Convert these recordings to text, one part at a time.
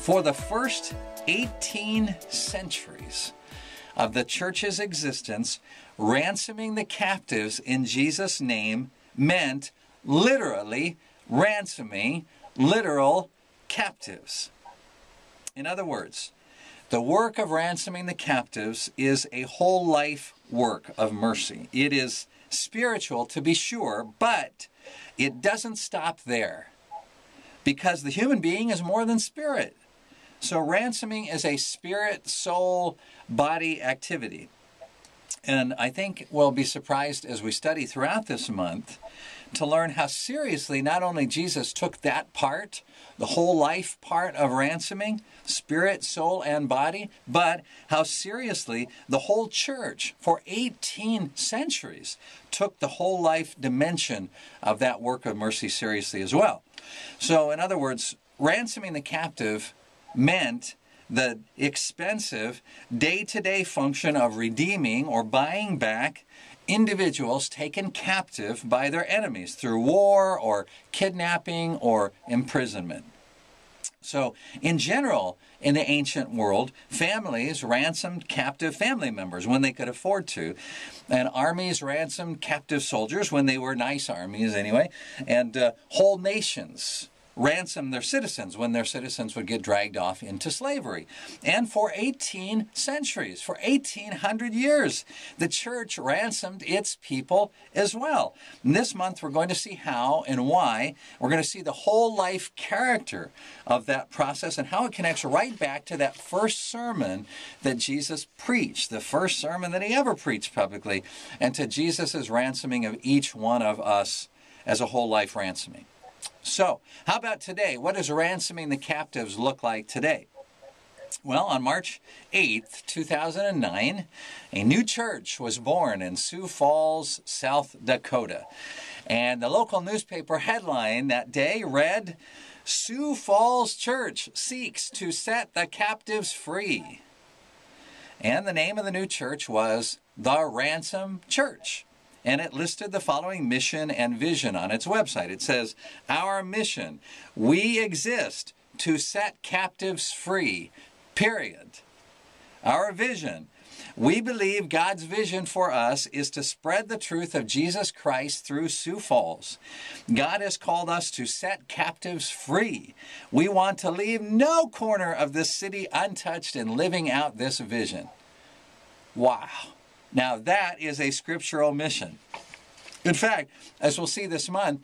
For the first 18 centuries of the church's existence, ransoming the captives in Jesus' name meant literally ransoming literal captives. In other words, the work of ransoming the captives is a whole life work of mercy. It is spiritual, to be sure, but it doesn't stop there, because the human being is more than spirit. So ransoming is a spirit, soul, body activity. And I think we'll be surprised as we study throughout this month to learn how seriously not only Jesus took that part, the whole life part of ransoming, spirit, soul, and body, but how seriously the whole church for 18 centuries took the whole life dimension of that work of mercy seriously as well. So in other words, ransoming the captive meant the expensive day-to-day function of redeeming or buying back individuals taken captive by their enemies through war or kidnapping or imprisonment. So, in general, in the ancient world, families ransomed captive family members when they could afford to, and armies ransomed captive soldiers when they were nice armies anyway, and whole nations ransom their citizens when their citizens would get dragged off into slavery. And for 18 centuries, for 1800 years, the church ransomed its people as well. And this month we're going to see how and why. We're going to see the whole life character of that process and how it connects right back to that first sermon that Jesus preached, the first sermon that he ever preached publicly, and to Jesus' ransoming of each one of us as a whole life ransoming. So, how about today? What does ransoming the captives look like today? Well, on March 8th, 2009, a new church was born in Sioux Falls, South Dakota. And the local newspaper headline that day read, "Sioux Falls Church seeks to set the captives free." And the name of the new church was the Ransom Church. And it listed the following mission and vision on its website. It says, "Our mission, we exist to set captives free, period. Our vision, we believe God's vision for us is to spread the truth of Jesus Christ through Sioux Falls. God has called us to set captives free. We want to leave no corner of this city untouched in living out this vision." Wow. Now that is a scriptural mission. In fact, as we'll see this month,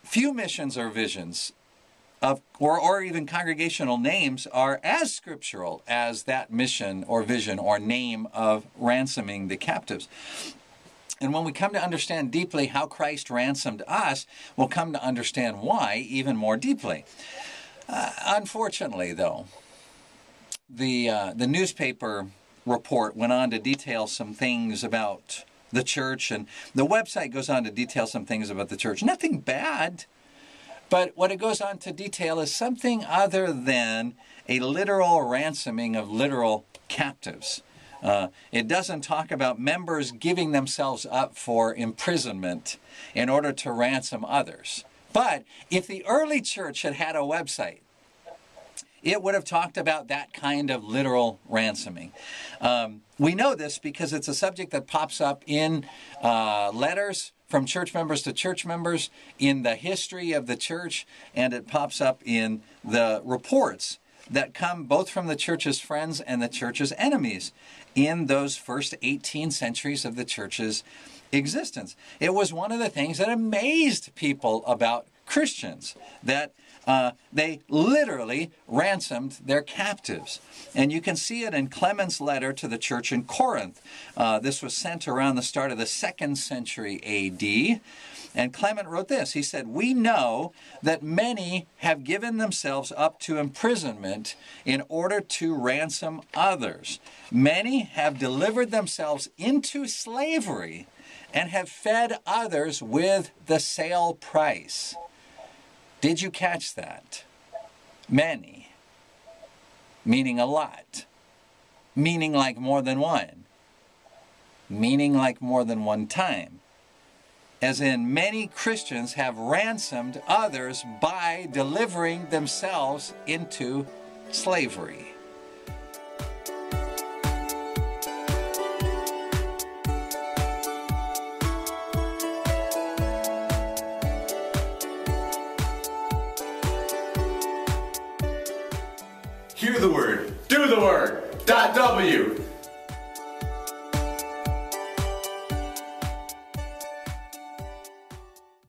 few missions or visions of, or even congregational names are as scriptural as that mission or vision or name of ransoming the captives. And when we come to understand deeply how Christ ransomed us, we'll come to understand why even more deeply. Unfortunately, though, the newspaper report went on to detail some things about the church, and the website goes on to detail some things about the church. Nothing bad, but what it goes on to detail is something other than a literal ransoming of literal captives. It doesn't talk about members giving themselves up for imprisonment in order to ransom others. But if the early church had had a website, it would have talked about that kind of literal ransoming. We know this because it's a subject that pops up in letters from church members to church members, in the history of the church, and it pops up in the reports that come both from the church's friends and the church's enemies in those first 18 centuries of the church's existence. It was one of the things that amazed people about Christians, that they literally ransomed their captives. And you can see it in Clement's letter to the church in Corinth. This was sent around the start of the 2nd century A.D., and Clement wrote this. He said, "We know that many have given themselves up to imprisonment in order to ransom others. Many have delivered themselves into slavery and have fed others with the sale price." Did you catch that? Many, meaning a lot, meaning like more than one, meaning like more than one time, as in many Christians have ransomed others by delivering themselves into slavery. Hear the word, do the word. .w